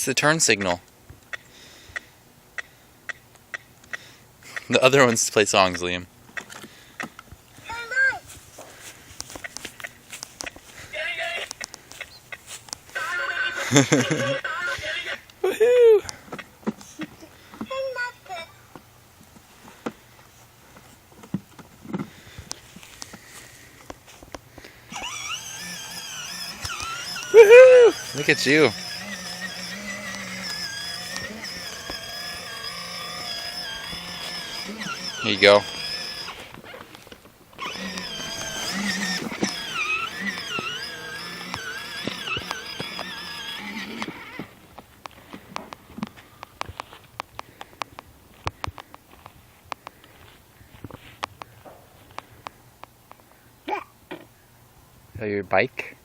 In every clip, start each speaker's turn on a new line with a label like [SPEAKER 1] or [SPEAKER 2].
[SPEAKER 1] That's the turn signal. The other ones play songs, Liam. Woohoo! Woohoo! Look at you. Here you go. Is that your bike?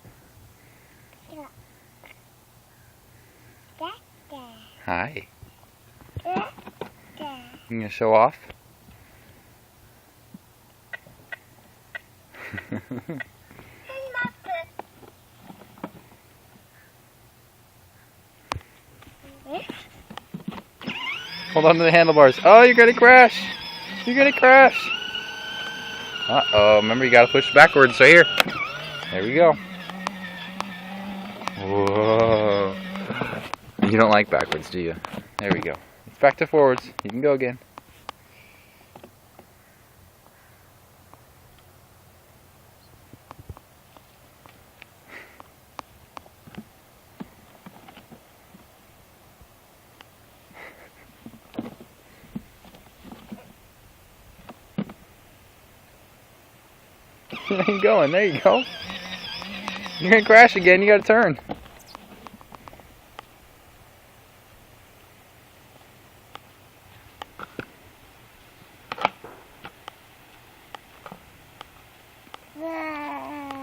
[SPEAKER 1] Hi. You gonna show off? Hold on to the handlebars. Oh, you're gonna crash! You're gonna crash! Uh-oh, remember you gotta push backwards right here. There we go. Whoa. You don't like backwards, do you? There we go. It's back to forwards. You can go again. There you going. There you go. You're gonna crash again. You gotta turn.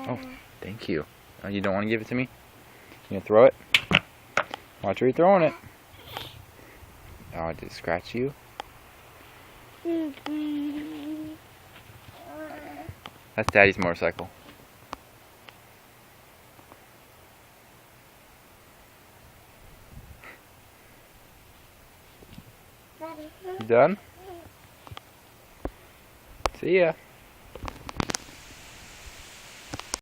[SPEAKER 1] Oh, thank you. Oh, you don't want to give it to me? You gonna throw it? Watch where you're throwing it. Oh, did it scratch you? That's Daddy's motorcycle. You done? See ya.